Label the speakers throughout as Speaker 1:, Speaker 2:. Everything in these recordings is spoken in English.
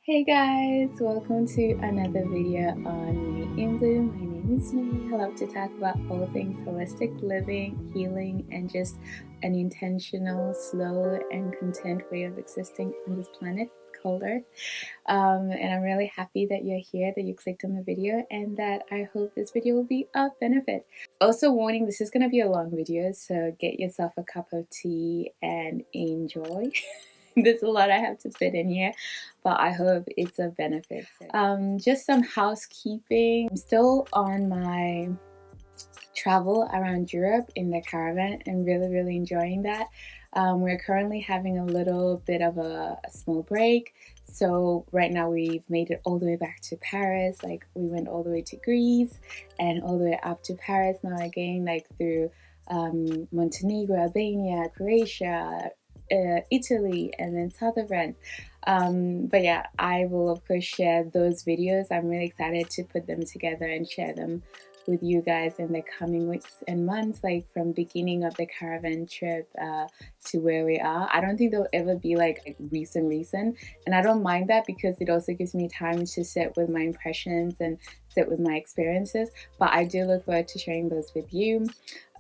Speaker 1: Hey guys, welcome to another video on May in Bloom. My name is May. I love to talk about all things holistic living, healing, and just an intentional, slow, and content way of existing on this planet called Earth. And I'm really happy that you're here, that you clicked on the video, and that I hope this video will be of benefit. Also, warning, this is going to be a long video, so get yourself a cup of tea and enjoy. There's a lot I have to fit in here, but I hope it's of benefit. Just some housekeeping. I'm still on my travel around Europe in the caravan and really enjoying that. We're currently having a little bit of a small break. So right now we've made it all the way back to Paris. Like we went all the way to Greece and all the way up to Paris now again, like through Montenegro, Albania, Croatia, Italy, and then South of France. But yeah, I will of course share those videos. I'm really excited to put them together and share them with you guys in the coming weeks and months, like from beginning of the caravan trip to where we are. I don't think there'll ever be like recent, and I don't mind that because it also gives me time to sit with my impressions and sit with my experiences, but I do look forward to sharing those with you.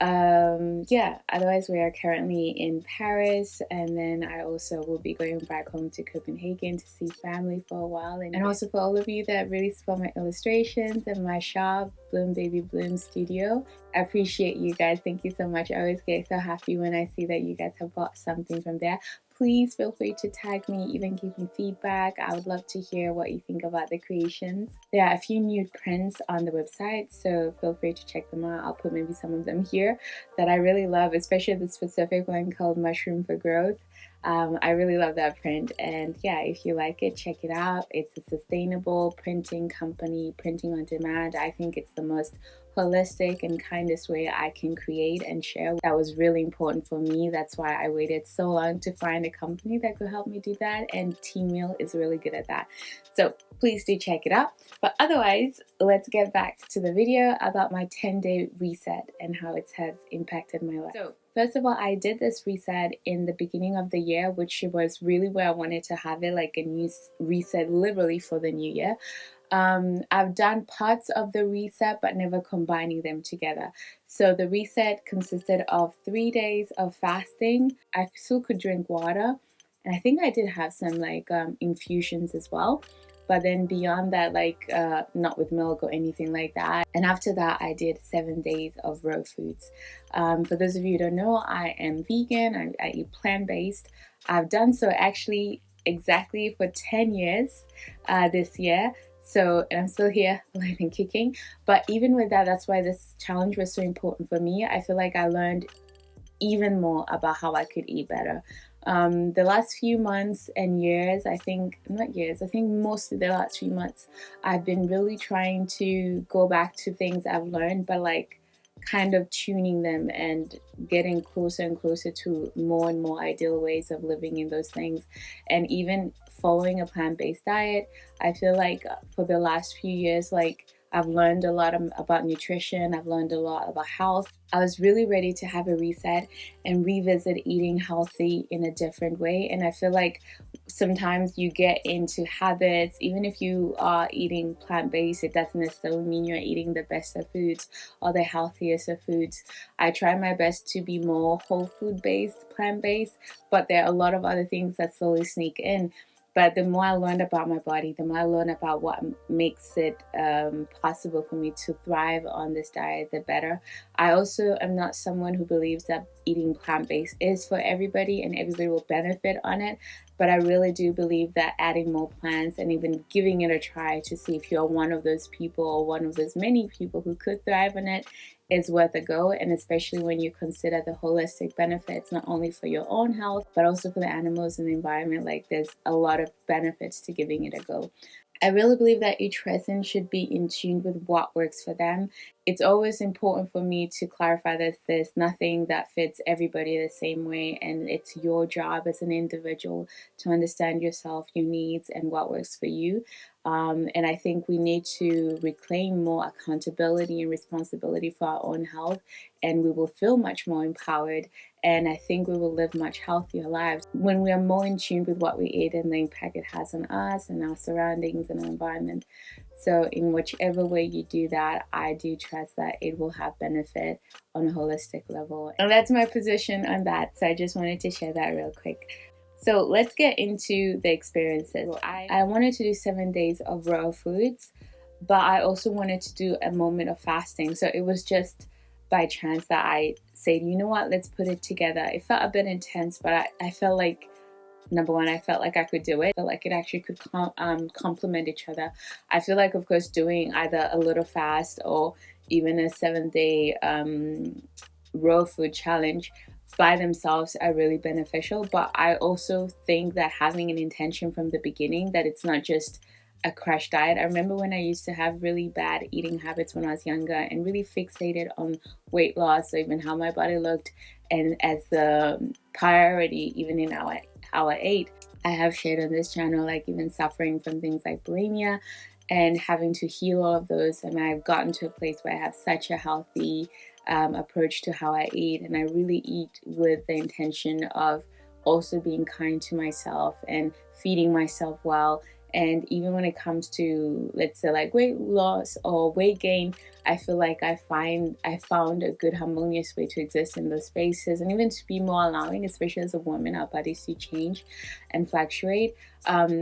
Speaker 1: Yeah, otherwise we are currently in Paris, and then I also will be going back home to Copenhagen to see family for a while. And also for all of you that really support my illustrations and my shop, Bloom Baby Bloom Studio, I appreciate you guys. Thank you so much. I always get so happy when I see that you guys have bought something from there. Please feel free to tag me, even give me feedback. I would love to hear what you think about the creations. There are a few new prints on the website, so feel free to check them out. I'll put maybe some of them here that I really love, especially the specific one called Mushroom for Growth. I really love that print, and yeah, if you like it, check it out. It's a sustainable printing company, printing on demand. I think it's the most holistic and kindest way I can create and share. That was really important for me. That's why I waited so long to find a company that could help me do that, and Team Meal is really good at that. So please do check it out. But otherwise, let's get back to the video about my 10-day reset and how it has impacted my life. So first of all, I did this reset in the beginning of the year, which was really where I wanted to have it, like a new reset literally for the new year. I've done parts of the reset but never combining them together. So the reset consisted of 3 days of fasting. I still could drink water, and I think I did have some like infusions as well. But then beyond that, like not with milk or anything like that. And after that, I did 7 days of raw foods. For those of you who don't know, I am vegan. I eat plant-based. I've done so actually exactly for 10 years this year. So, and I'm still here, alive and kicking. But even with that, that's why this challenge was so important for me. I feel like I learned even more about how I could eat better. The last few months and years, I think, not years, I think mostly the last few months, I've been really trying to go back to things I've learned, but like kind of tuning them and getting closer and closer to more and more ideal ways of living in those things. And even following a plant-based diet, I feel like for the last few years, like I've learned a lot about nutrition. I've learned a lot about health. I was really ready to have a reset and revisit eating healthy in a different way. And I feel like sometimes you get into habits, even if you are eating plant-based, it doesn't necessarily mean you're eating the best of foods or the healthiest of foods. I try my best to be more whole food based, plant-based, but there are a lot of other things that slowly sneak in. But the more I learned about my body, the more I learned about what makes it possible for me to thrive on this diet, the better. I also am not someone who believes that eating plant-based is for everybody and everybody will benefit on it. But I really do believe that adding more plants and even giving it a try to see if you're one of those people or one of those many people who could thrive on it is worth a go, and especially when you consider the holistic benefits, not only for your own health, but also for the animals and the environment. Like there's a lot of benefits to giving it a go. I really believe that each person should be in tune with what works for them. It's always important for me to clarify that there's nothing that fits everybody the same way, and it's your job as an individual to understand yourself, your needs, and what works for you. And I think we need to reclaim more accountability and responsibility for our own health, and we will feel much more empowered. And I think we will live much healthier lives when we are more in tune with what we eat and the impact it has on us and our surroundings and our environment. So, in whichever way you do that, I do trust that it will have benefit on a holistic level. And that's my position on that. So, I just wanted to share that real quick. So let's get into the experiences. I wanted to do 7 days of raw foods, but I also wanted to do a moment of fasting. So it was just by chance that I said, you know what, let's put it together. It felt a bit intense, but I felt like, number one, I felt like I could do it. I felt like it actually could complement each other. I feel like, of course, doing either a little fast or even a 7 day raw food challenge by themselves are really beneficial. But I also think that having an intention from the beginning, that it's not just a crash diet. I remember when I used to have really bad eating habits when I was younger and really fixated on weight loss or even how my body looked, and as the priority even in how I ate. I have shared on this channel, like even suffering from things like bulimia and having to heal all of those. And I've gotten to a place where I have such a healthy approach to how I eat, and I really eat with the intention of also being kind to myself and feeding myself well. And even when it comes to, let's say, like weight loss or weight gain, I feel like I found a good harmonious way to exist in those spaces, and even to be more allowing, especially as a woman, our bodies do change and fluctuate.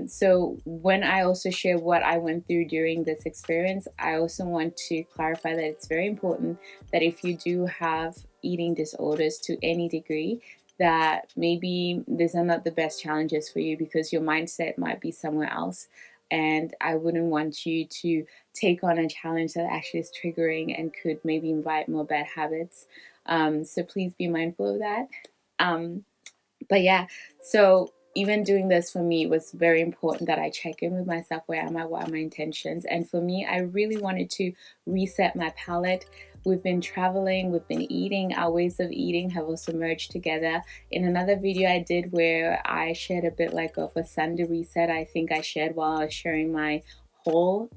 Speaker 1: So when I also share what I went through during this experience, I also want to clarify that it's very important that if you do have eating disorders to any degree, that maybe these are not the best challenges for you because your mindset might be somewhere else. And I wouldn't want you to take on a challenge that actually is triggering and could maybe invite more bad habits. So please be mindful of that. But yeah, so even doing this for me was very important that I check in with myself. Where am I? What are my intentions? And for me, I really wanted to reset my palate. We've been traveling, we've been eating, our ways of eating have also merged together. In another video I did where I shared a bit like of a Sunday reset, I think I shared while I was sharing my haul,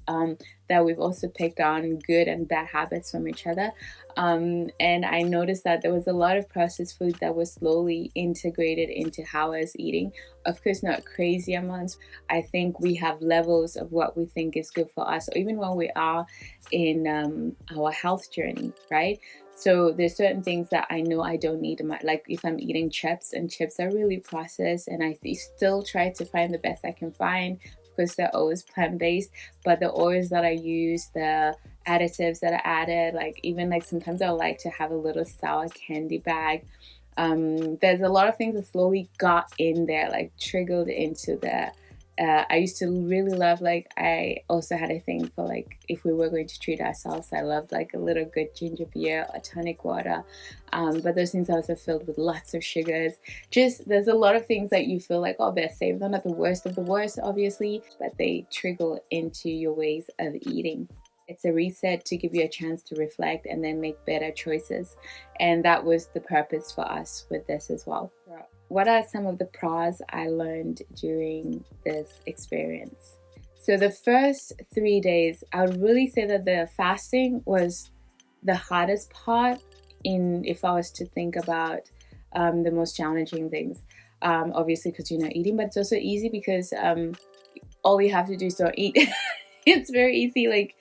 Speaker 1: that we've also picked on good and bad habits from each other. And I noticed that there was a lot of processed food that was slowly integrated into how I was eating. Of course, not crazy amounts. I think we have levels of what we think is good for us, or even when we are in our health journey, right? So there's certain things that I know I don't need in my, like if I'm eating chips, and chips are really processed, and I still try to find the best I can find because they're always plant-based, but the oils that I use, the additives that are added, like even like sometimes I like to have a little sour candy bag. There's a lot of things that slowly got in there, like triggered into the I used to really love, like I also had a thing for like if we were going to treat ourselves, I loved like a little good ginger beer or tonic water, but those things are also filled with lots of sugars. Just there's a lot of things that you feel like, oh, they're safe. They're not the worst of the worst, obviously, but they trigger into your ways of eating. It's a reset to give you a chance to reflect and then make better choices. And that was the purpose for us with this as well. What are some of the pros I learned during this experience? So the first 3 days, I would really say that the fasting was the hardest part in, if I was to think about the most challenging things. Obviously because you're not eating, but it's also easy because all you have to do is don't eat. It's very easy, like,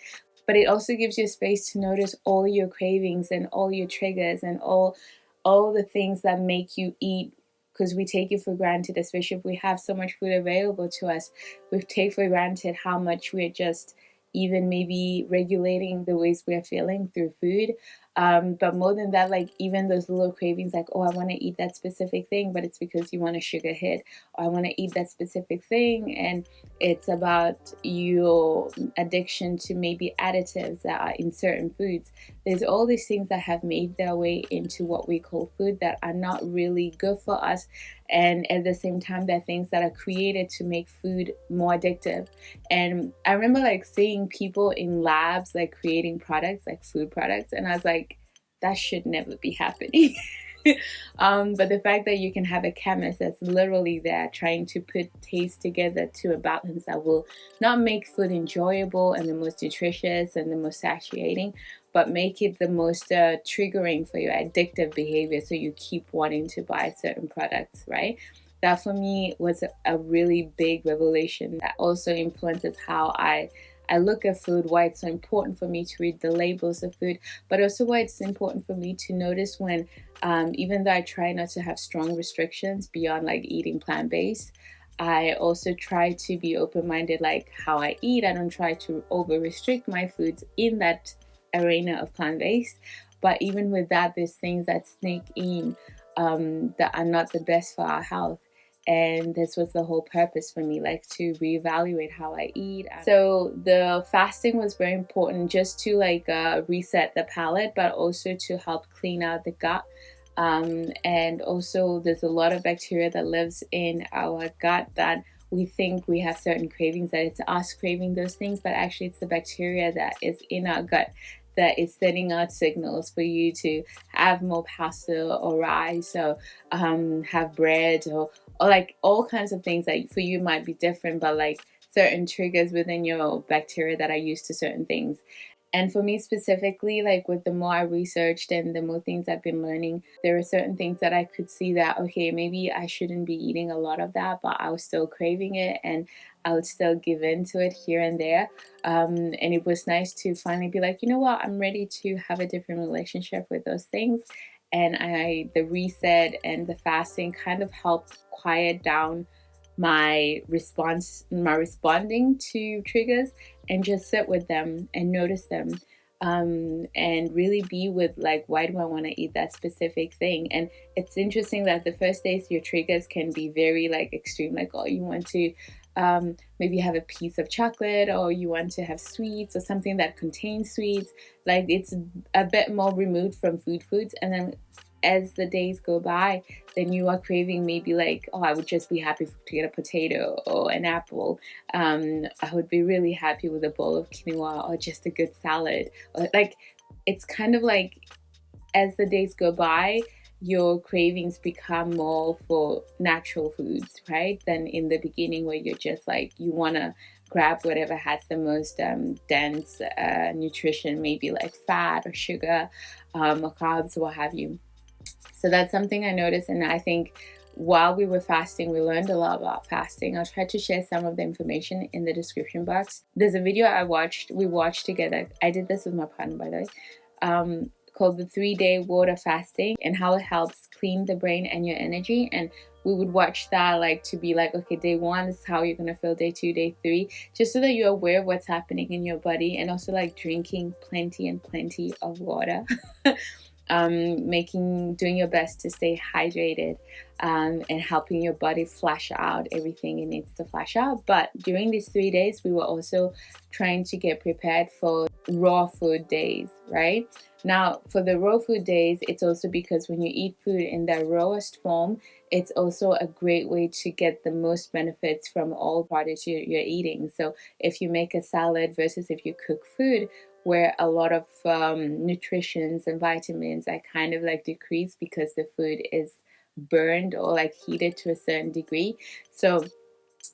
Speaker 1: but it also gives you space to notice all your cravings and all your triggers and all the things that make you eat, because we take it for granted, especially if we have so much food available to us. We take for granted how much we're just even maybe regulating the ways we're feeling through food. But more than that, like even those little cravings, like, oh, I want to eat that specific thing, but it's because you want a sugar hit, or I want to eat that specific thing, and it's about your addiction to maybe additives that are in certain foods. There's all these things that have made their way into what we call food that are not really good for us. And at the same time, they're things that are created to make food more addictive. And I remember like seeing people in labs like creating products, like food products, and I was like, that should never be happening. But the fact that you can have a chemist that's literally there trying to put taste together to a balance that will not make food enjoyable and the most nutritious and the most satiating, but make it the most triggering for your addictive behavior, so you keep wanting to buy certain products, right? That for me was a really big revelation that also influences how I look at food, why it's so important for me to read the labels of food, but also why it's important for me to notice when, even though I try not to have strong restrictions beyond like eating plant-based, I also try to be open-minded, like how I eat. I don't try to over-restrict my foods in that arena of plant-based. But even with that, there's things that sneak in that are not the best for our health. And this was the whole purpose for me, like to reevaluate how I eat. So the fasting was very important, just to like reset the palate, but also to help clean out the gut. And also there's a lot of bacteria that lives in our gut that we think we have certain cravings, that it's us craving those things, but actually it's the bacteria that is in our gut that is sending out signals for you to have more pasta or rice, or have bread, or like all kinds of things that for you might be different, but like certain triggers within your bacteria that are used to certain things. And for me specifically, like with the more I researched and the more things I've been learning, there are certain things that I could see that, okay, maybe I shouldn't be eating a lot of that, but I was still craving it and I would still give in to it here and there. And it was nice to finally be like, you know what, I'm ready to have a different relationship with those things. And the reset and the fasting kind of helped quiet down my responding to triggers, and just sit with them and notice them, and really be with like, why do I want to eat that specific thing? And it's interesting that the first days your triggers can be very like extreme, like, oh, you want to maybe have a piece of chocolate, or you want to have sweets or something that contains sweets, like it's a bit more removed from foods. And then as the days go by, then you are craving maybe like, oh, I would just be happy to get a potato or an apple. I would be really happy with a bowl of quinoa or just a good salad. Or like, it's kind of like as the days go by, your cravings become more for natural foods, right? Than in the beginning, where you're just like, you want to grab whatever has the most dense nutrition, maybe like fat or sugar, or carbs, or what have you. So that's something I noticed, and I think while we were fasting, we learned a lot about fasting. I'll try to share some of the information in the description box. There's a video we watched together. I did this with my partner, by the way, called the 3-day water fasting, and how it helps clean the brain and your energy. And we would watch that like to be like, okay, day 1, this is how you're gonna feel, day 2, day 3, just so that you're aware of what's happening in your body, and also like drinking plenty of water. Doing your best to stay hydrated, and helping your body flush out everything it needs to flush out. But during these 3 days, we were also trying to get prepared for raw food days, right? Now, for the raw food days, it's also because when you eat food in their rawest form, it's also a great way to get the most benefits from all products you're eating. So if you make a salad versus if you cook food, where a lot of nutrients and vitamins are kind of like decreased because the food is burned or like heated to a certain degree. So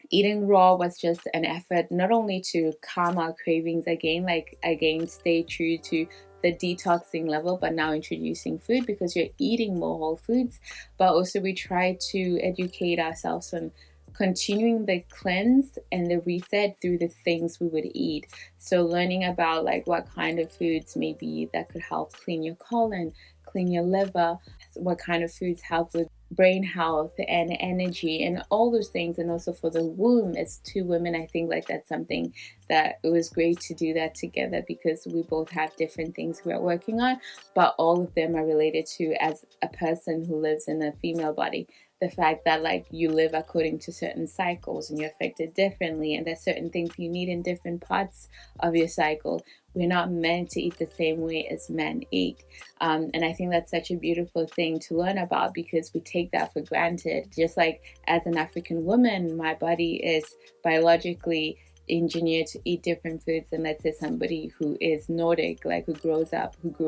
Speaker 1: eating raw was just an effort not only to calm our cravings again, like again stay true to the detoxing level, but now introducing food because you're eating more whole foods, but also we try to educate ourselves on continuing the cleanse and the reset through the things we would eat. So learning about like what kind of foods maybe that could help clean your colon, clean your liver, what kind of foods help with brain health and energy and all those things. And also for the womb, as 2 women, I think like that's something that it was great to do that together, because we both have different things we're working on, but all of them are related to, as a person who lives in a female body, the fact that like you live according to certain cycles and you're affected differently, and there's certain things you need in different parts of your cycle. We're not meant to eat the same way as men eat. And I think that's such a beautiful thing to learn about, because we take that for granted. Just like as an African woman, my body is biologically engineered to eat different foods than, let's say, somebody who is Nordic, like who grew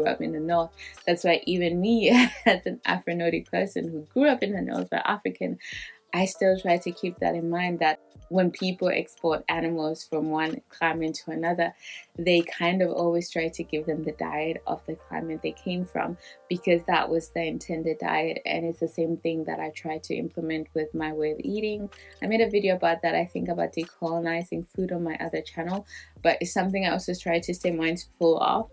Speaker 1: up in the north. That's why even me, as an Afro-Nordic person who grew up in the north but African, I still try to keep that in mind, that when people export animals from one climate to another, they kind of always try to give them the diet of the climate they came from, because that was the intended diet. And it's the same thing that I try to implement with my way of eating. I made a video about that, I think, about decolonizing food on my other channel, but it's something I also try to stay mindful of.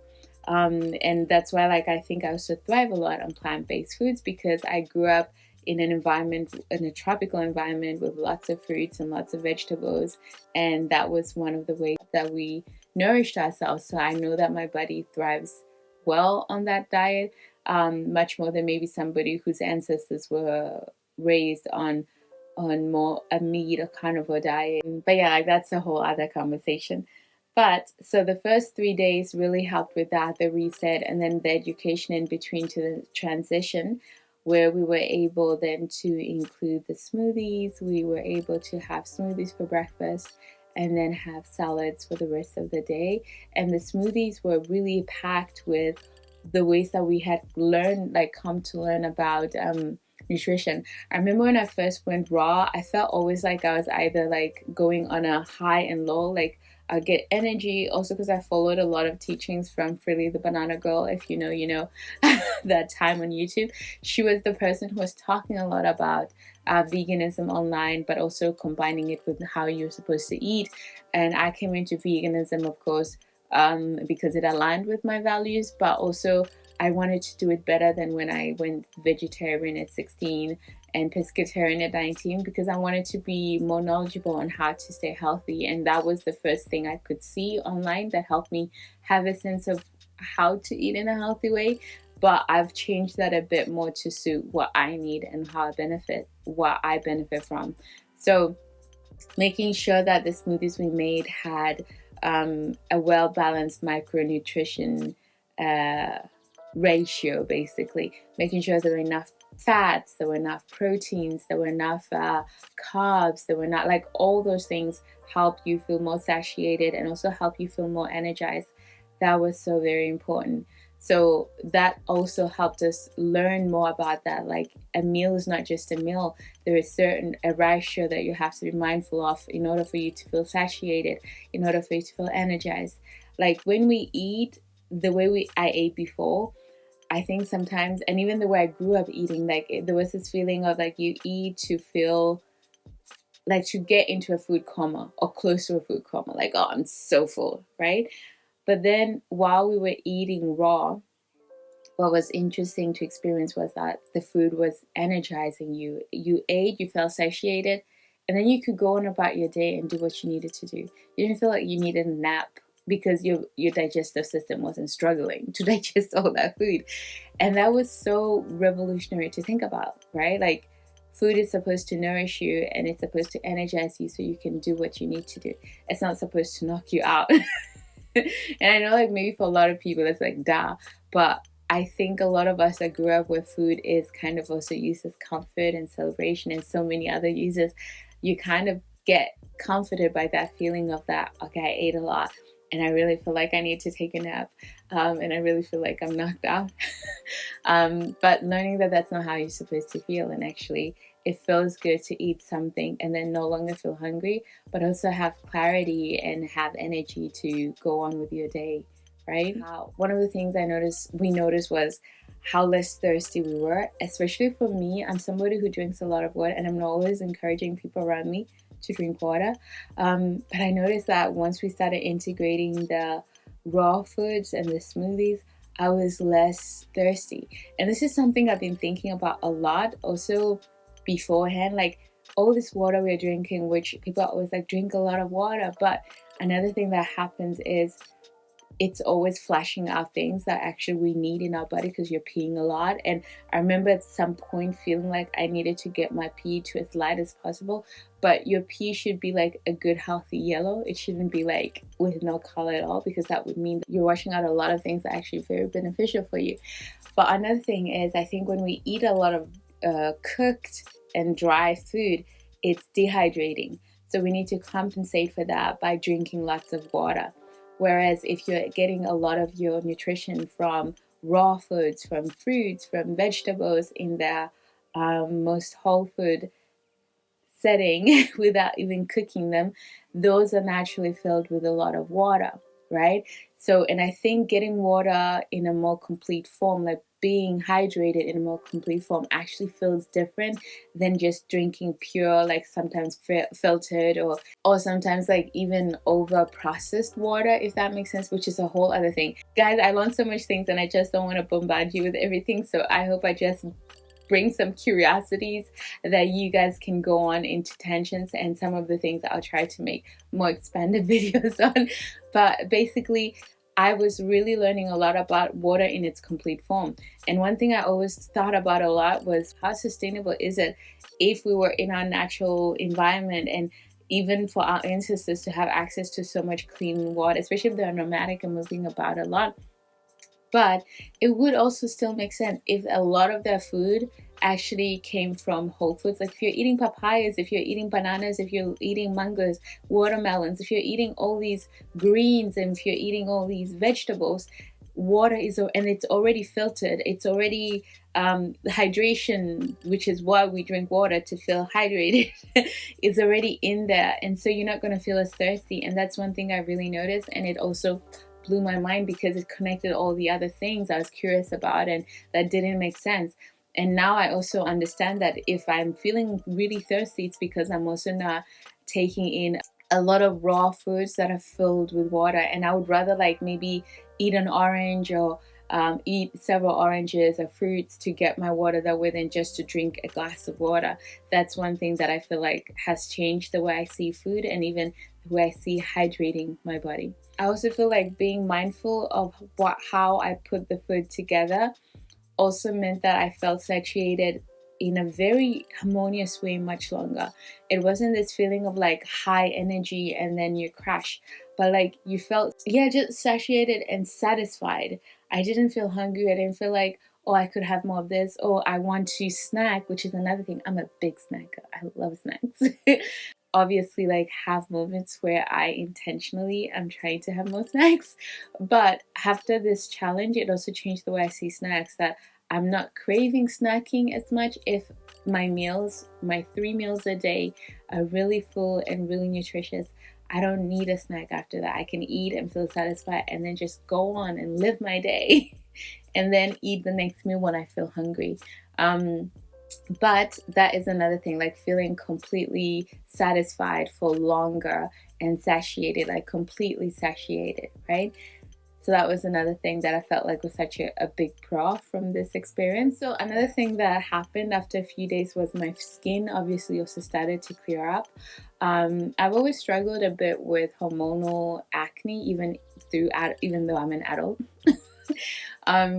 Speaker 1: And that's why, like, I think I also thrive a lot on plant-based foods, because I grew up in an environment, in a tropical environment with lots of fruits and lots of vegetables, and that was one of the ways that we nourished ourselves. So I know that my body thrives well on that diet, much more than maybe somebody whose ancestors were raised on more a meat or carnivore diet. But yeah, like, that's a whole other conversation. But so the first 3 days really helped with that, the reset, and then the education in between to the transition, where we were able then to include the smoothies. We were able to have smoothies for breakfast and then have salads for the rest of the day. And the smoothies were really packed with the ways that we had learned, like come to learn about nutrition. I remember when I first went raw, I felt always like I was either like going on a high and low, like I get energy, also because I followed a lot of teachings from Frilly the Banana Girl. If you know, you know, that time on YouTube. She was the person who was talking a lot about veganism online, but also combining it with how you're supposed to eat. And I came into veganism, of course, because it aligned with my values, but also I wanted to do it better than when I went vegetarian at 16 and pescatarian at 19, because I wanted to be more knowledgeable on how to stay healthy. And that was the first thing I could see online that helped me have a sense of how to eat in a healthy way. But I've changed that a bit more to suit what I need and what I benefit from. So making sure that the smoothies we made had a well-balanced micronutrition ratio, basically making sure there were enough fats, there were enough proteins, there were enough carbs, there were not, like, all those things help you feel more satiated and also help you feel more energized. That was so very important. So that also helped us learn more about that. Like, a meal is not just a meal. There is a ratio that you have to be mindful of in order for you to feel satiated, in order for you to feel energized. Like, when we eat the way I ate before, I think sometimes, and even the way I grew up eating, like, there was this feeling of like you eat to feel like to get into a food coma or close to a food coma, like, oh, I'm so full, right? But then while we were eating raw, what was interesting to experience was that the food was energizing you. You ate, you felt satiated, and then you could go on about your day and do what you needed to do. You didn't feel like you needed a nap because your digestive system wasn't struggling to digest all that food. And that was so revolutionary to think about, right? Like, food is supposed to nourish you and it's supposed to energize you so you can do what you need to do. It's not supposed to knock you out. And I know, like, maybe for a lot of people it's like, duh, but I think a lot of us that grew up with food is kind of also used as comfort and celebration, and so many other uses. You kind of get comforted by that feeling of that, okay, I ate a lot and I really feel like I need to take a nap, and I really feel like I'm knocked out. But learning that that's not how you're supposed to feel, and actually it feels good to eat something and then no longer feel hungry, but also have clarity and have energy to go on with your day, right? One of the things we noticed was how less thirsty we were, especially for me. I'm somebody who drinks a lot of water, and I'm always encouraging people around me to drink water. But I noticed that once we started integrating the raw foods and the smoothies, I was less thirsty. And this is something I've been thinking about a lot also beforehand, like all this water we're drinking, which people are always like, drink a lot of water. But another thing that happens is it's always flashing out things that actually we need in our body because you're peeing a lot. And I remember at some point feeling like I needed to get my pee to as light as possible, but your pee should be like a good healthy yellow. It shouldn't be like with no color at all, because that would mean that you're washing out a lot of things that are actually very beneficial for you. But another thing is, I think when we eat a lot of cooked and dry food, it's dehydrating. So we need to compensate for that by drinking lots of water. Whereas if you're getting a lot of your nutrition from raw foods, from fruits, from vegetables in their most whole food setting without even cooking them, those are naturally filled with a lot of water, right? So, and I think getting water in a more complete form, like being hydrated in a more complete form, actually feels different than just drinking pure, like sometimes filtered or sometimes like even over processed water, if that makes sense, which is a whole other thing. Guys, I learned so much things and I just don't want to bombard you with everything. So I hope I just bring some curiosities that you guys can go on into tangents, and some of the things I'll try to make more expanded videos on. But basically, I was really learning a lot about water in its complete form. And one thing I always thought about a lot was, how sustainable is it if we were in our natural environment, and even for our ancestors to have access to so much clean water, especially if they're nomadic and moving about a lot. But it would also still make sense if a lot of their food actually came from whole foods. Like if you're eating papayas, if you're eating bananas, if you're eating mangoes, watermelons, if you're eating all these greens, and if you're eating all these vegetables, water is, and it's already filtered, it's already hydration, which is why we drink water, to feel hydrated, is already in there. And so you're not going to feel as thirsty. And that's one thing I really noticed. And it also blew my mind because it connected all the other things I was curious about and that didn't make sense. And now I also understand that if I'm feeling really thirsty, it's because I'm also not taking in a lot of raw foods that are filled with water. And I would rather like maybe eat an orange or eat several oranges or fruits to get my water that way than just to drink a glass of water. That's one thing that I feel like has changed the way I see food and even the way I see hydrating my body. I also feel like being mindful of how I put the food together also meant that I felt satiated in a very harmonious way much longer. It wasn't this feeling of like high energy and then you crash, but like you felt, just satiated and satisfied. I didn't feel hungry. I didn't feel like, oh, I could have more of this. Oh, I want to snack, which is another thing. I'm a big snacker. I love snacks. Obviously, like, have moments where I intentionally am trying to have more snacks. But after this challenge, it also changed the way I see snacks, that I'm not craving snacking as much if my meals, my 3 meals a day, are really full and really nutritious. I don't need a snack after that. I can eat and feel satisfied and then just go on and live my day and then eat the next meal when I feel hungry. But that is another thing, like feeling completely satisfied for longer and satiated, like completely satiated, right? So that was another thing that I felt like was such a big pro from this experience. So another thing that happened after a few days was my skin obviously also started to clear up. I've always struggled a bit with hormonal acne, even though I'm an adult,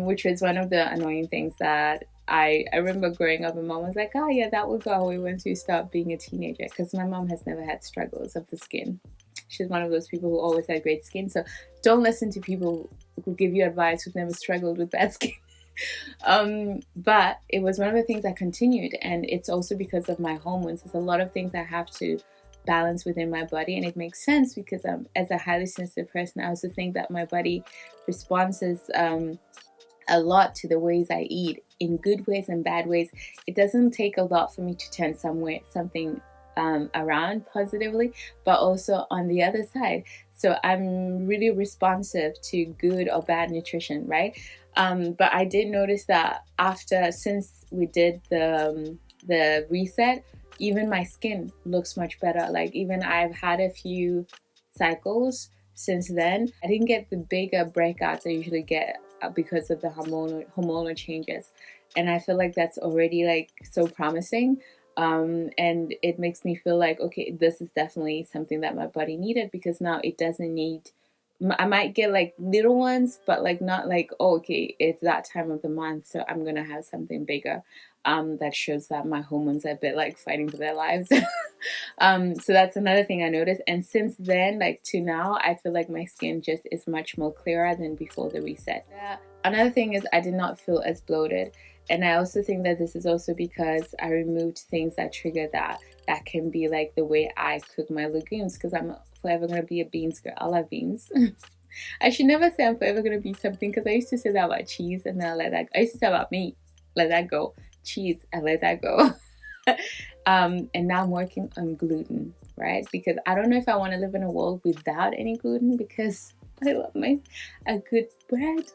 Speaker 1: which was one of the annoying things that I remember growing up, and mom was like, oh yeah, that will go away once you start being a teenager, because my mom has never had struggles of the skin. She's one of those people who always had great skin. So don't listen to people who give you advice who've never struggled with bad skin. But it was one of the things that continued, and it's also because of my hormones. There's a lot of things I have to balance within my body, and it makes sense because as a highly sensitive person, I also think that my body responds a lot to the ways I eat, in good ways and bad ways. It doesn't take a lot for me to turn something around positively, but also on the other side. So I'm really responsive to good or bad nutrition, right? But I did notice that since we did the reset, even my skin looks much better. Like, even I've had a few cycles since then. I didn't get the bigger breakouts I usually get because of the hormonal changes, and I feel like that's already like so promising. And it makes me feel like, okay, this is definitely something that my body needed, because now it doesn't need, I might get like little ones, but like not like, oh, okay, it's that time of the month, so I'm gonna have something bigger. That shows that my hormones are a bit like fighting for their lives. So that's another thing I noticed. And since then, like to now, I feel like my skin just is much more clearer than before the reset. Another thing is I did not feel as bloated. And I also think that this is also because I removed things that triggered that that can be like the way I cook my legumes, because I'm forever going to be a beans girl. I love beans. I should never say I'm forever going to be something, because I used to say that about cheese and then I let that go. I used to say about meat, let that go. Cheese, I let that go. And now I'm working on gluten, right? Because I don't know if I want to live in a world without any gluten, because I love a good bread.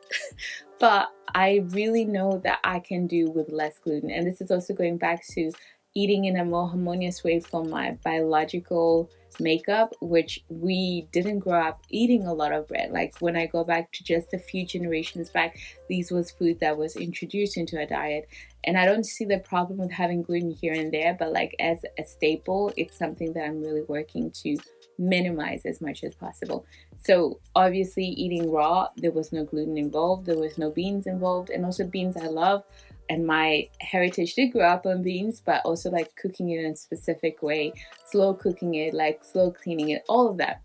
Speaker 1: But I really know that I can do with less gluten. And this is also going back to eating in a more harmonious way for my biological makeup, which we didn't grow up eating a lot of bread. Like when I go back to just a few generations back, these was food that was introduced into our diet. And I don't see the problem with having gluten here and there, but like as a staple, it's something that I'm really working to minimize as much as possible. So obviously eating raw, there was no gluten involved, there was no beans involved, and also beans I love, and my heritage did grow up on beans, but also like cooking it in a specific way, slow cooking it, like slow cleaning it, all of that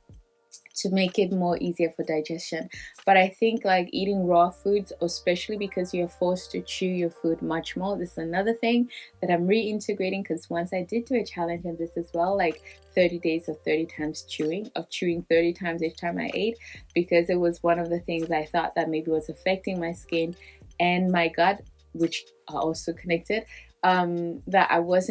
Speaker 1: to make it more easier for digestion. But I think like eating raw foods, especially because you're forced to chew your food much more, this is another thing that I'm reintegrating, because once I did do a challenge on this as well, like 30 days of 30 times chewing 30 times each time I ate, because it was one of the things I thought that maybe was affecting my skin and my gut, which are also connected. That I was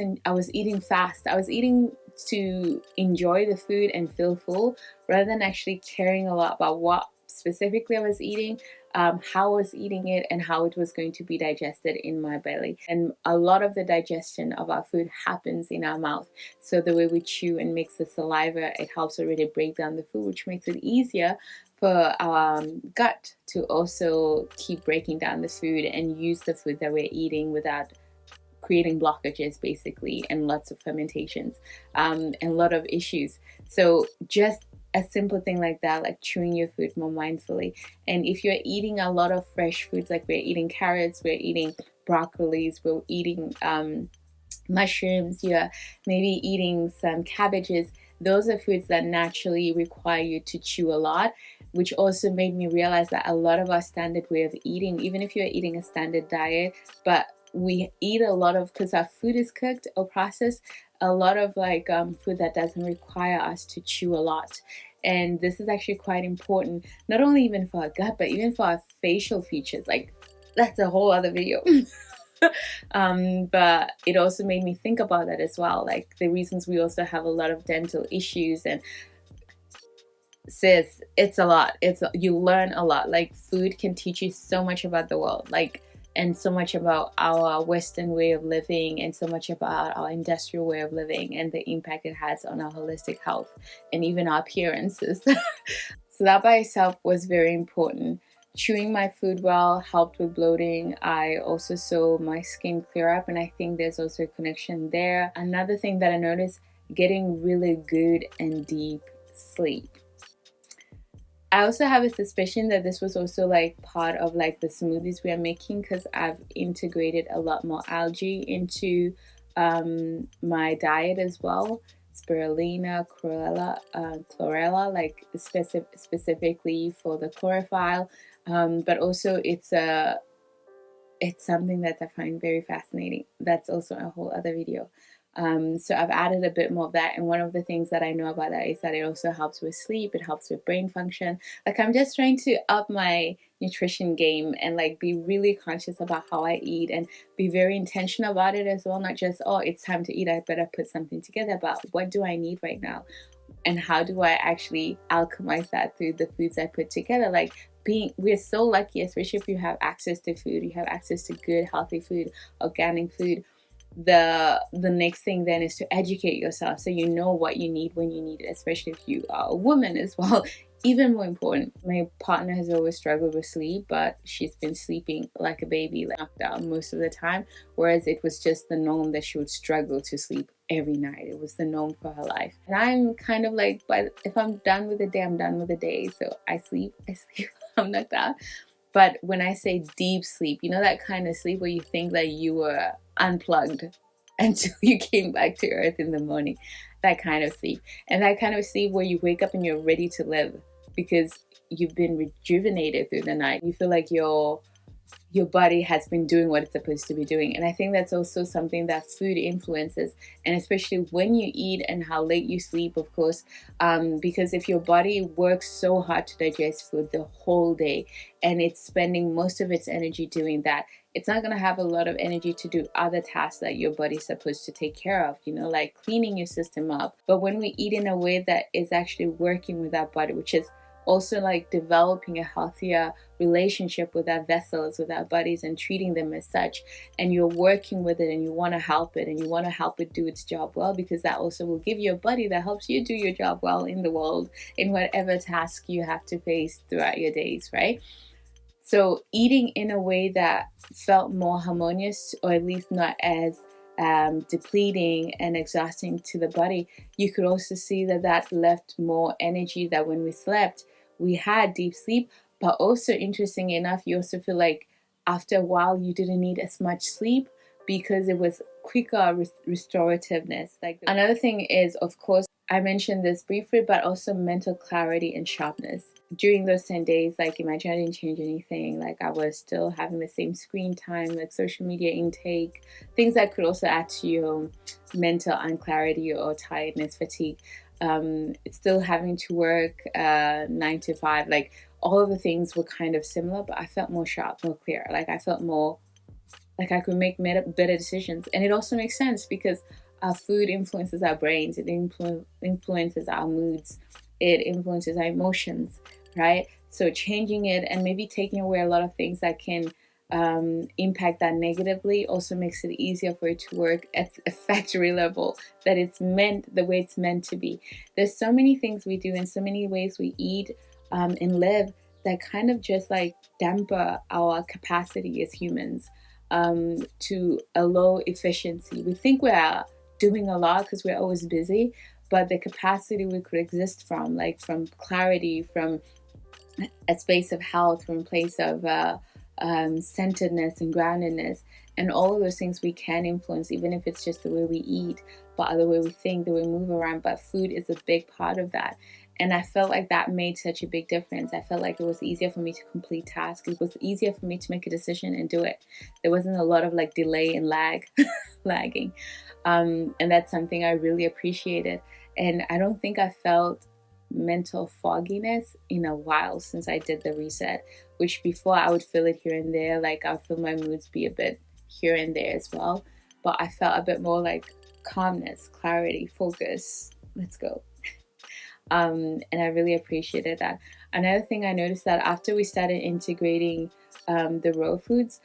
Speaker 1: eating fast. I was eating to enjoy the food and feel full, rather than actually caring a lot about what specifically I was eating, how I was eating it, and how it was going to be digested in my belly. And a lot of the digestion of our food happens in our mouth. So the way we chew and mix the saliva, it helps already break down the food, which makes it easier for our gut to also keep breaking down the food and use the food that we're eating without creating blockages, basically, and lots of fermentations, and a lot of issues. So just a simple thing like that, like chewing your food more mindfully. And if you're eating a lot of fresh foods, like we're eating carrots, we're eating broccolis, we're eating mushrooms, you're maybe eating some cabbages, those are foods that naturally require you to chew a lot, which also made me realize that a lot of our standard way of eating, even if you're eating a standard diet, but we eat a lot of, because our food is cooked or processed, a lot of like food that doesn't require us to chew a lot. And this is actually quite important, not only even for our gut, but even for our facial features. Like that's a whole other video. But it also made me think about that as well, like the reasons we also have a lot of dental issues. And sis, it's a lot. You learn a lot. Like food can teach you so much about the world, like, and so much about our Western way of living, and so much about our industrial way of living, and the impact it has on our holistic health and even our appearances. So that by itself was very important. Chewing my food well helped with bloating. I also saw my skin clear up, and I think there's also a connection there. Another thing that I noticed, getting really good and deep sleep. I also have a suspicion that this was also like part of like the smoothies we are making, because I've integrated a lot more algae into my diet as well. Spirulina, chlorella, like specifically for the chlorophyll, but also it's something that I find very fascinating. That's also a whole other video. So I've added a bit more of that, and one of the things that I know about that is that it also helps with sleep, it helps with brain function. Like I'm just trying to up my nutrition game and like be really conscious about how I eat and be very intentional about it as well. Not just, oh, it's time to eat, I better put something together, but what do I need right now? And how do I actually alchemize that through the foods I put together? Like we're so lucky, especially if you have access to food, you have access to good, healthy food, organic food. The next thing then is to educate yourself, so you know what you need when you need it, especially if you are a woman as well. Even more important, my partner has always struggled with sleep, but she's been sleeping like a baby, like knocked out most of the time, whereas it was just the norm that she would struggle to sleep every night. It was the norm for her life. And I'm kind of like, but if I'm done with the day, I'm done with the day. So I sleep, I'm knocked out. But when I say deep sleep, you know, that kind of sleep where you think that you were unplugged until you came back to earth in the morning, that kind of sleep. And that kind of sleep where you wake up and you're ready to live because you've been rejuvenated through the night. You feel like you're your body has been doing what it's supposed to be doing. And I think that's also something that food influences, and especially when you eat and how late you sleep, of course, because if your body works so hard to digest food the whole day and it's spending most of its energy doing that, it's not going to have a lot of energy to do other tasks that your body's supposed to take care of, like cleaning your system up. But when we eat in a way that is actually working with our body, which is also like developing a healthier relationship with our vessels, with our bodies, and treating them as such, and you're working with it and you want to help it and you want to help it do its job well, because that also will give you a body that helps you do your job well in the world, in whatever task you have to face throughout your days, right? So eating in a way that felt more harmonious, or at least not as depleting and exhausting to the body, you could also see that that left more energy, that when we slept, we had deep sleep. But also, interesting enough, you also feel like after a while you didn't need as much sleep because it was quicker restorativeness. Like, another thing is, of course, I mentioned this briefly, but also mental clarity and sharpness. During those 10 days, like, imagine I didn't change anything. Like, I was still having the same screen time, like social media intake, things that could also add to your mental unclarity or tiredness, fatigue. It's still having to work 9 to 5. Like, all of the things were kind of similar, but I felt more sharp, more clear. Like, I felt more like I could make better decisions. And it also makes sense because our food influences our brains, it influences our moods, it influences our emotions, right? So changing it and maybe taking away a lot of things that can impact that negatively also makes it easier for it to work at a factory level, that it's meant the way it's meant to be. There's so many things we do and so many ways we eat and live that kind of just like damper our capacity as humans to a low efficiency. We think we are doing a lot because we're always busy, but the capacity we could exist from, like from clarity, from a space of health, from a place of centeredness and groundedness, and all of those things we can influence, even if it's just the way we eat, but the way we think, the way we move around. But food is a big part of that. And I felt like that made such a big difference. I felt like it was easier for me to complete tasks. It was easier for me to make a decision and do it. There wasn't a lot of like delay and lagging. And that's something I really appreciated. And I don't think I felt mental fogginess in a while since I did the reset, which before I would feel it here and there. Like I would feel my moods be a bit here and there as well. But I felt a bit more like calmness, clarity, focus. Let's go. And I really appreciated that. Another thing I noticed that after we started integrating the raw foods,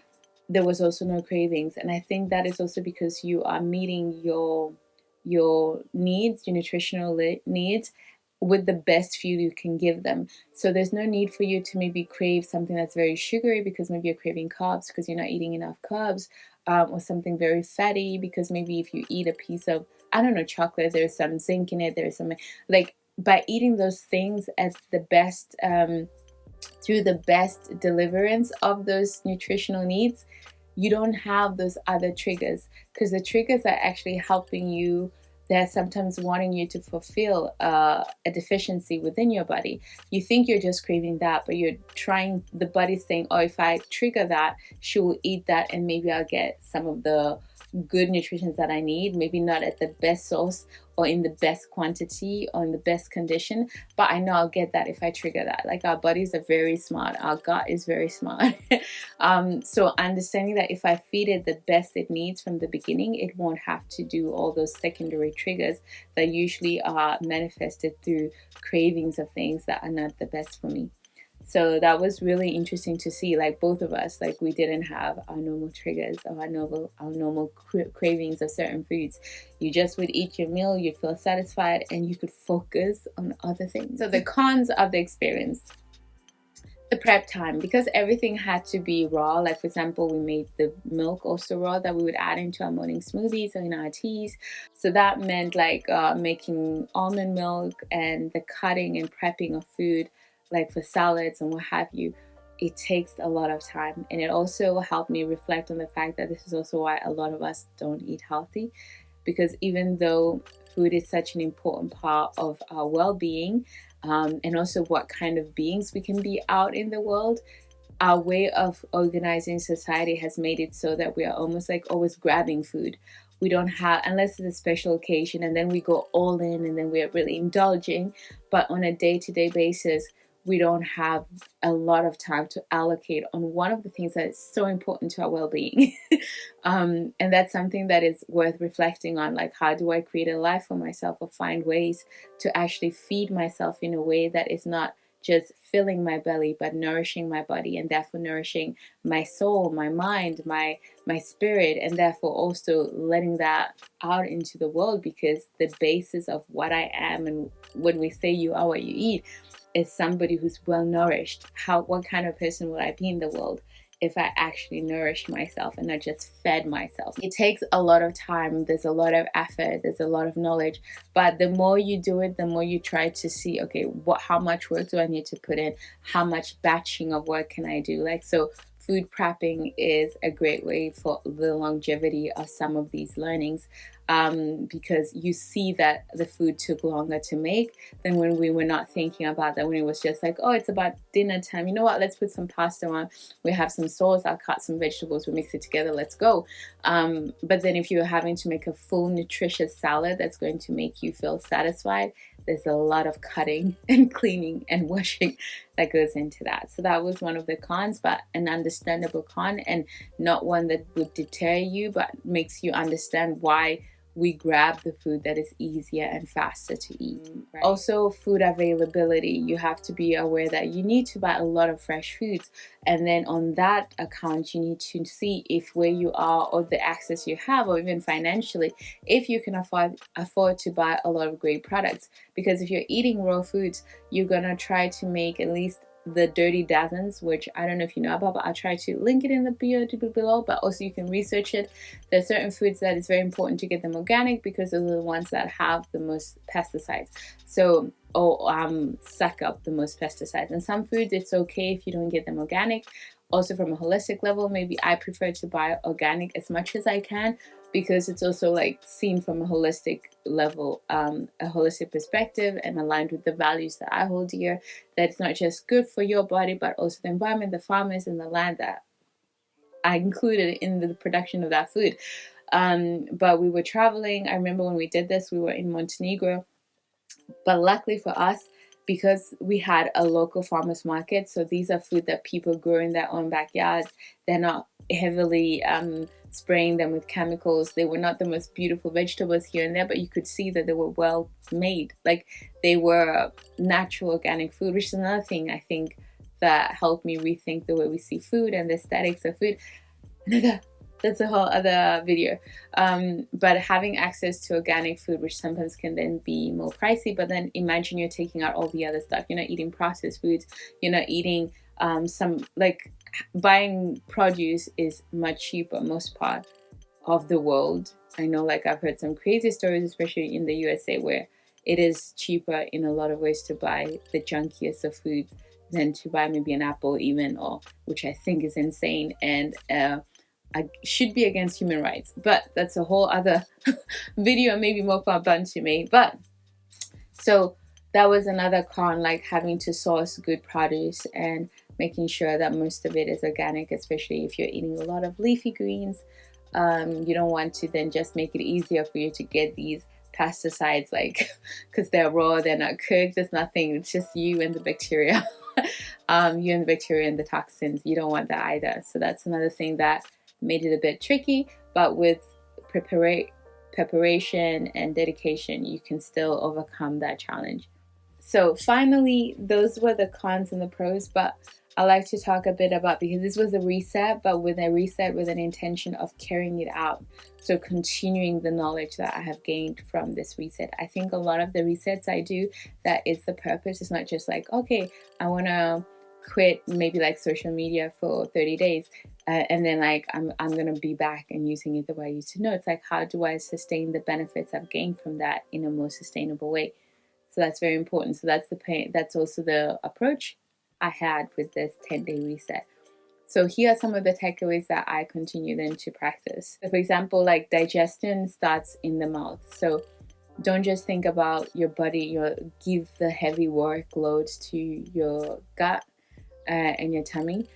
Speaker 1: there was also no cravings. And I think that is also because you are meeting your needs, your nutritional needs, with the best food you can give them. So there's no need for you to maybe crave something that's very sugary because maybe you're craving carbs because you're not eating enough carbs, or something very fatty because maybe if you eat a piece of, I don't know, chocolate, there's some zinc in it, there's some, like, by eating those things as the best, through the best deliverance of those nutritional needs, you don't have those other triggers, because the triggers are actually helping you. They're sometimes wanting you to fulfill a deficiency within your body. You think you're just craving that, but you're trying, the body's saying, oh, if I trigger that, she will eat that and maybe I'll get some of the good nutrition that I need, maybe not at the best source or in the best quantity or in the best condition, but I know I'll get that if I trigger that. Like, our bodies are very smart, our gut is very smart. So understanding that if I feed it the best it needs from the beginning, it won't have to do all those secondary triggers that usually are manifested through cravings of things that are not the best for me. So that was really interesting to see, like, both of us, like, we didn't have our normal triggers or our normal cravings of certain foods. You just would eat your meal, you'd feel satisfied, and you could focus on other things. So the cons of the experience: the prep time, because everything had to be raw. Like, for example, we made the milk also raw that we would add into our morning smoothies or in our teas. So that meant like making almond milk and the cutting and prepping of food, like for salads and what have you. It takes a lot of time, and it also helped me reflect on the fact that this is also why a lot of us don't eat healthy, because even though food is such an important part of our well-being, and also what kind of beings we can be out in the world, our way of organizing society has made it so that we are almost like always grabbing food. We don't have, unless it's a special occasion, and then we go all in and then we are really indulging. But on a day-to-day basis, we don't have a lot of time to allocate on one of the things that is so important to our well-being. And that's something that is worth reflecting on. Like, how do I create a life for myself, or find ways to actually feed myself in a way that is not just filling my belly, but nourishing my body, and therefore nourishing my soul, my mind, my spirit, and therefore also letting that out into the world. Because the basis of what I am, and when we say you are what you eat, is somebody who's well nourished. What kind of person would I be in the world if I actually nourished myself and not just fed myself? It takes a lot of time, there's a lot of effort, there's a lot of knowledge, but the more you do it, the more you try to see, okay, how much work do I need to put in? How much batching of work can I do? Like, so food prepping is a great way for the longevity of some of these learnings, because you see that the food took longer to make than when we were not thinking about that, when it was just like, oh, it's about dinner time. You know what? Let's put some pasta on. We have some sauce. I'll cut some vegetables. We mix it together. Let's go. But then if you're having to make a full nutritious salad that's going to make you feel satisfied, there's a lot of cutting and cleaning and washing that goes into that. So that was one of the cons, but an understandable con, and not one that would deter you, but makes you understand why we grab the food that is easier and faster to eat. Right. Also, food availability. You have to be aware that you need to buy a lot of fresh foods, and then on that account, you need to see if where you are, or the access you have, or even financially, if you can afford to buy a lot of great products. Because if you're eating raw foods, you're gonna try to make at least the dirty dozens, which I don't know if you know about, but I'll try to link it in the bio below, but also you can research it. There's certain foods that it's very important to get them organic, because those are the ones that have the most pesticides, so suck up the most pesticides. And some foods, it's okay if you don't get them organic. Also, from a holistic level, maybe I prefer to buy organic as much as I can, because it's also like seen from a holistic level, a holistic perspective, and aligned with the values that I hold dear, that it's not just good for your body, but also the environment, the farmers, and the land that I included in the production of that food. But we were traveling. I remember when we did this, we were in Montenegro, but luckily for us, because we had a local farmers market, so these are food that people grow in their own backyards. They're not heavily spraying them with chemicals. They were not the most beautiful vegetables here and there, but you could see that they were well made. Like, they were natural organic food, which is another thing I think that helped me rethink the way we see food and the aesthetics of food. That's a whole other video. But having access to organic food, which sometimes can then be more pricey, but then imagine you're taking out all the other stuff. You're not eating processed foods. You're not eating buying produce is much cheaper most part of the world. I know, like, I've heard some crazy stories, especially in the USA, where it is cheaper in a lot of ways to buy the junkiest of foods than to buy maybe an apple even, or which I think is insane, and I should be against human rights, but that's a whole other video, maybe more fun to me. But so that was another con, like having to source good produce and making sure that most of it is organic, especially if you're eating a lot of leafy greens. You don't want to then just make it easier for you to get these pesticides, like, because they're raw, they're not cooked, there's nothing, it's just you and the bacteria. You and the bacteria and the toxins. You don't want that either. So that's another thing that made it a bit tricky, but with preparation and dedication, you can still overcome that challenge. So finally, those were the cons and the pros, but I like to talk a bit about, because this was a reset, but with a reset with an intention of carrying it out. So continuing the knowledge that I have gained from this reset. I think a lot of the resets I do, that is the purpose. It's not just like, okay, I want to quit maybe like social media for 30 days. And then like I'm gonna be back and using it the way I used to know. It's like, how do I sustain the benefits I've gained from that in a more sustainable way? So that's very important. So that's that's also the approach I had with this 10-day reset. So here are some of the takeaways that I continue then to practice. So for example, like, digestion starts in the mouth. So don't just think about your body, give the heavy workload to your gut. and your tummy,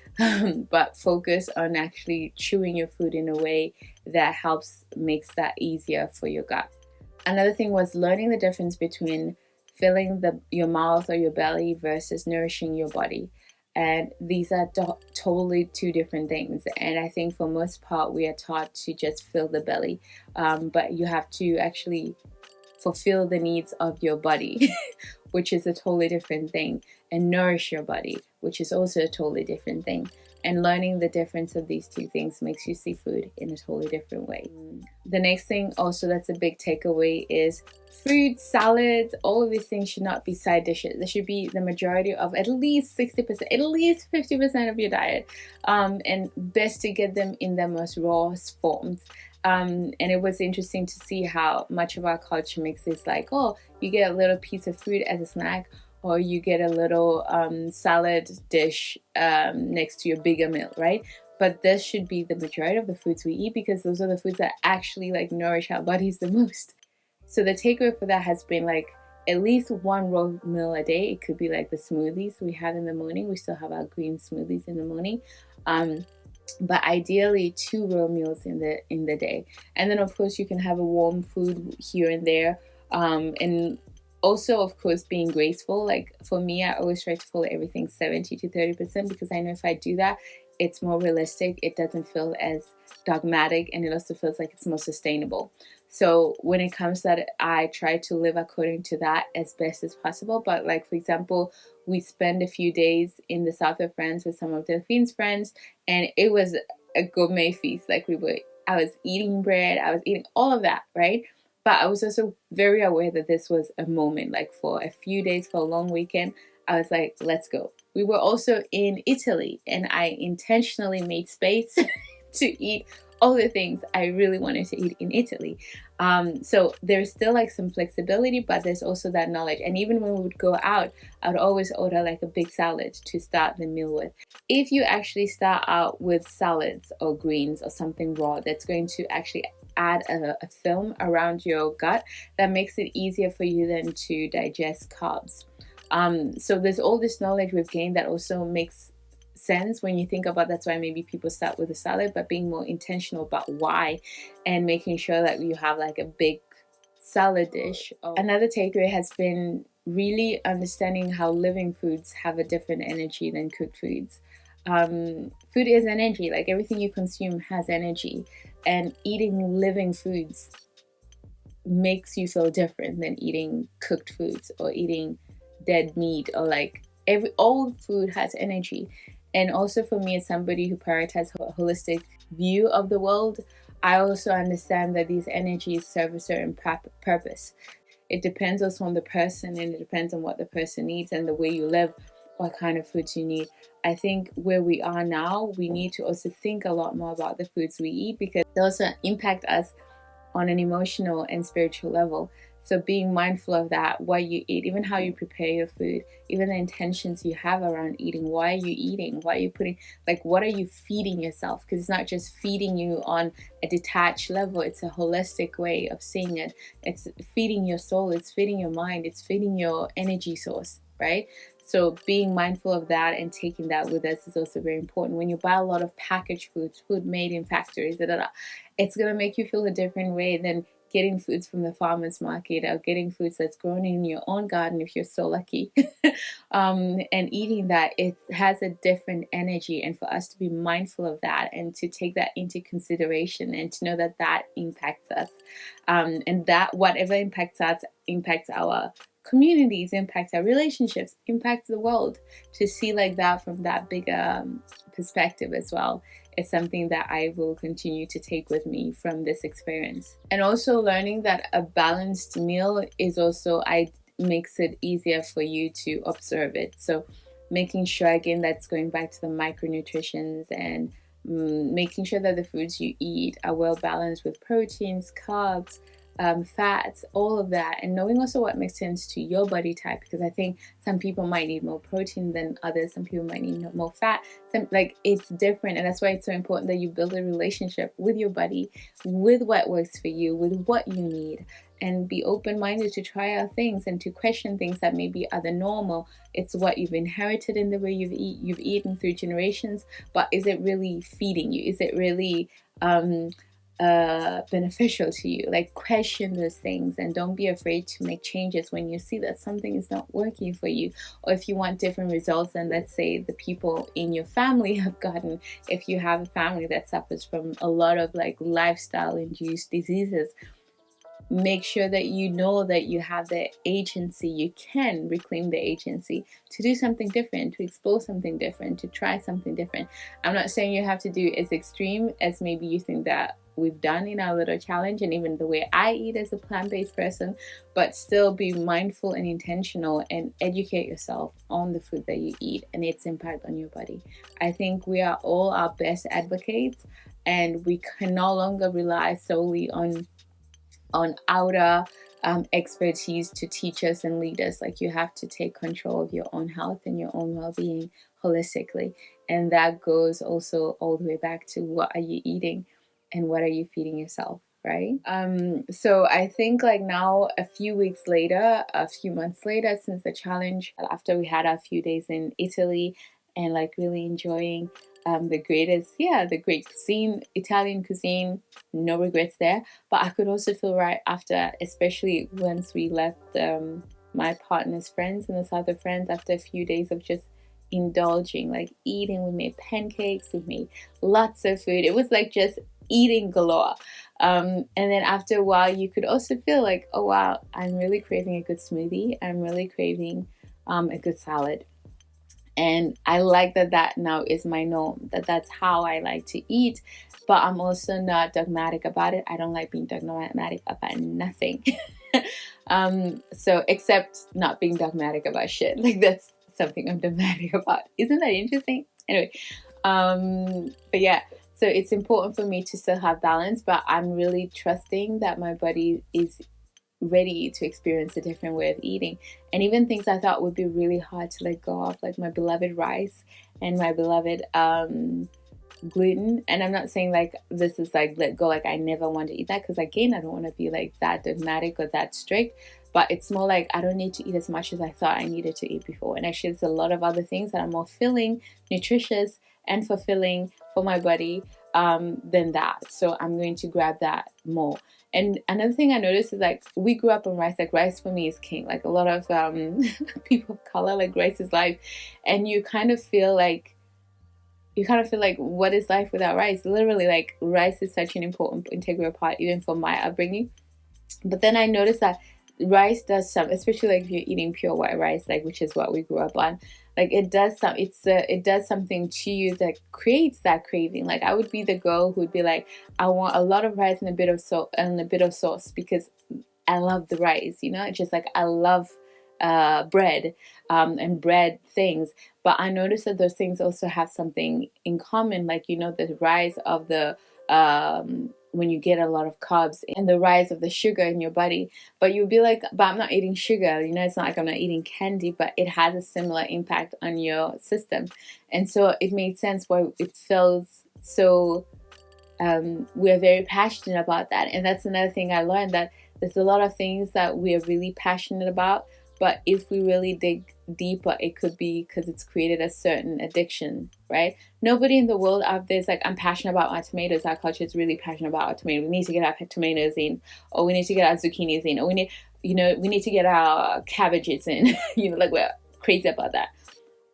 Speaker 1: but focus on actually chewing your food in a way that makes that easier for your gut. Another thing was learning the difference between filling your mouth or your belly versus nourishing your body. And these are totally two different things. And I think for most part, we are taught to just fill the belly. But you have to actually fulfill the needs of your body, which is a totally different thing, and nourish your body, which is also a totally different thing. And learning the difference of these two things makes you see food in a totally different way. The next thing also that's a big takeaway is fruit, salads, all of these things should not be side dishes. They should be the majority of at least 60%, at least 50% of your diet. And best to get them in their most rawest forms. And it was interesting to see how much of our culture makes this like, oh, you get a little piece of fruit as a snack, or you get a little salad dish next to your bigger meal, right? But this should be the majority of the foods we eat, because those are the foods that actually like nourish our bodies the most. So the takeaway for that has been like at least one raw meal a day. It could be like the smoothies we have in the morning. We still have our green smoothies in the morning. But ideally 2 raw meals in the day. And then of course you can have a warm food here and there. And also, of course, being graceful. Like for me, I always try to follow everything 70 to 30%, because I know if I do that, it's more realistic. It doesn't feel as dogmatic, and it also feels like it's more sustainable. So when it comes to that, I try to live according to that as best as possible. But like, for example, we spent a few days in the south of France with some of Delphine's friends, and it was a gourmet feast. Like I was eating bread, I was eating all of that, right? But I was also very aware that this was a moment, like for a few days, for a long weekend. I was like, let's go. We were also in Italy, and I intentionally made space to eat all the things I really wanted to eat in Italy. So there's still like some flexibility, but there's also that knowledge. And even when we would go out, I would always order like a big salad to start the meal with. If you actually start out with salads or greens or something raw, that's going to actually add a film around your gut that makes it easier for you then to digest carbs. So there's all this knowledge we've gained that also makes sense when you think about. That's why maybe people start with a salad, but being more intentional about why, and making sure that you have like a big salad dish. Another takeaway has been really understanding how living foods have a different energy than cooked foods. Food is energy. Like everything you consume has energy, and eating living foods makes you feel different than eating cooked foods or eating dead meat, or like all food has energy. And also for me, as somebody who prioritizes a holistic view of the world, I also understand that these energies serve a certain purpose. It depends also on the person, and it depends on what the person needs and the way you live, what kind of foods you need. I think where we are now, we need to also think a lot more about the foods we eat, because they also impact us on an emotional and spiritual level. So being mindful of that, what you eat, even how you prepare your food, even the intentions you have around eating. Why are you eating? Why are you putting, like, what are you feeding yourself? Because it's not just feeding you on a detached level. It's a holistic way of seeing it. It's feeding your soul. It's feeding your mind. It's feeding your energy source, right? So being mindful of that and taking that with us is also very important. When you buy a lot of packaged foods, food made in factories, it's going to make you feel a different way than getting foods from the farmer's market, or getting foods that's grown in your own garden if you're so lucky. And eating that, it has a different energy. And for us to be mindful of that and to take that into consideration, and to know that that impacts us, and that whatever impacts us impacts our communities, impacts our relationships, impacts the world. To see like that from that bigger perspective as well is something that I will continue to take with me from this experience. And also learning that a balanced meal is also, makes it easier for you to observe it. So making sure, again, that's going back to the micronutrients, and making sure that the foods you eat are well balanced with proteins, carbs, fats, all of that, and knowing also what makes sense to your body type, because I think some people might need more protein than others, some people might need more fat, like it's different. And that's why it's so important that you build a relationship with your body, with what works for you, with what you need, and be open-minded to try out things and to question things that maybe are the normal. It's what you've inherited in the way you've eaten through generations, but is it really feeding you? Is it really beneficial to you? Like, question those things and don't be afraid to make changes when you see that something is not working for you, or if you want different results than, let's say, the people in your family have gotten. If you have a family that suffers from a lot of like lifestyle induced diseases, make sure that you know that you have the agency. You can reclaim the agency to do something different, to explore something different, to try something different. I'm not saying you have to do as extreme as maybe you think that we've done in our little challenge, and even the way I eat as a plant-based person, but still be mindful and intentional and educate yourself on the food that you eat and its impact on your body. I think we are all our best advocates, and we can no longer rely solely on outer expertise to teach us and lead us. Like, you have to take control of your own health and your own well-being holistically, and that goes also all the way back to what are you eating and what are you feeding yourself, right? So I think like now, a few months later since the challenge, after we had our few days in Italy and like really enjoying the great cuisine, Italian cuisine, no regrets there. But I could also feel right after, especially once we left my partner's friends in the south of France, after a few days of just indulging, like eating. We made pancakes, we made lots of food. It was like just eating galore. And then after a while, you could also feel like, oh wow, I'm really craving a good smoothie. I'm really craving a good salad. And I like that now is my norm, that's how I like to eat. But I'm also not dogmatic about it. I don't like being dogmatic about nothing. So except not being dogmatic about shit. Like, that's something I'm dogmatic about. Isn't that interesting? Anyway, but yeah, so it's important for me to still have balance, but I'm really trusting that my body is ready to experience a different way of eating. And even things I thought would be really hard to let go of, like my beloved rice and my beloved gluten. And I'm not saying like this is like let go, like I never want to eat that, because again, I don't want to be like that dogmatic or that strict. But it's more like I don't need to eat as much as I thought I needed to eat before. And actually, there's a lot of other things that are more filling, nutritious, and fulfilling for my body than that. So I'm going to grab that more. And another thing I noticed is like we grew up on rice. Like, rice for me is king. Like, a lot of people of color, like rice is life. And you kind of feel like what is life without rice? Literally, like, rice is such an important integral part even for my upbringing. But then I noticed that rice does some, especially like if you're eating pure white rice, like, which is what we grew up on, like it does something to you that creates that craving. Like, I would be the girl who would be like, I want a lot of rice and a bit of salt and a bit of sauce, because I love the rice, it's just like I love bread and bread things. But I noticed that those things also have something in common, like the rise of the when you get a lot of carbs and the rise of the sugar in your body. But you'll be like, but I'm not eating sugar, it's not like I'm not eating candy, but it has a similar impact on your system. And so it made sense why it feels so we're very passionate about that. And that's another thing I learned, that there's a lot of things that we're really passionate about, but if we really dig deeper, it could be because it's created a certain addiction, right? Nobody in the world out there is like, I'm passionate about my tomatoes. Our culture is really passionate about our tomatoes. We need to get our tomatoes in, or we need to get our zucchinis in, or we need to get our cabbages in. Like, we're crazy about that.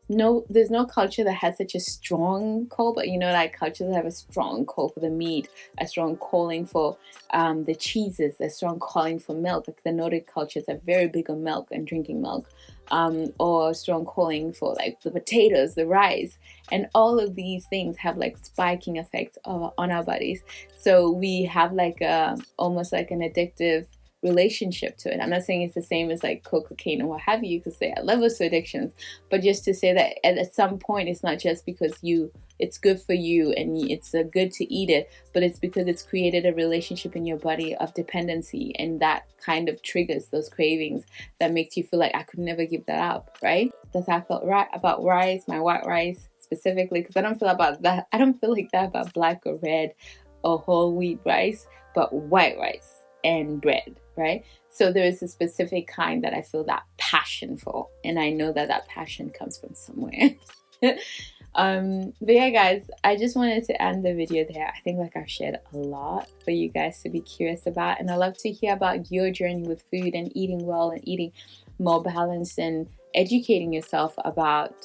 Speaker 1: No, there's no culture that has such a strong call, but like cultures that have a strong call for the meat, a strong calling for the cheeses, a strong calling for milk. Like the Nordic cultures are very big on milk and drinking milk, or a strong calling for like the potatoes, the rice, and all of these things have like spiking effects on our bodies. So we have like almost like an addictive relationship to it. I'm not saying it's the same as like cocaine or what have you, because they are levels to addictions, but just to say that at some point it's not just because you it's good for you and it's good to eat it, but it's because it's created a relationship in your body of dependency, and that kind of triggers those cravings that makes you feel like I could never give that up, right? That's how I felt right about rice, my white rice specifically, because I don't feel like that about black or red or whole wheat rice, but white rice and bread, right? So there is a specific kind that I feel that passion for, and I know that that passion comes from somewhere. But yeah, guys, I just wanted to end the video there. I think like I've shared a lot for you guys to be curious about, and I love to hear about your journey with food and eating well and eating more balanced and educating yourself about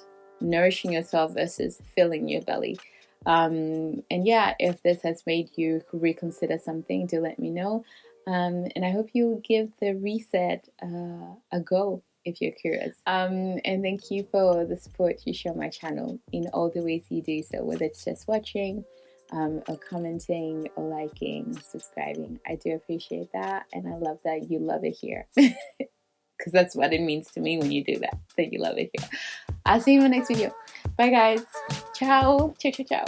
Speaker 1: nourishing yourself versus filling your belly. And yeah, if this has made you reconsider something, do let me know. And I hope you'll give the reset a go if you're curious. And thank you for the support you show my channel in all the ways you do so, whether it's just watching, or commenting, or liking, subscribing. I do appreciate that, and I love that you love it here. Because that's what it means to me when you do that you love it here. I'll see you in my next video. Bye, guys. Ciao. Ciao, ciao, ciao.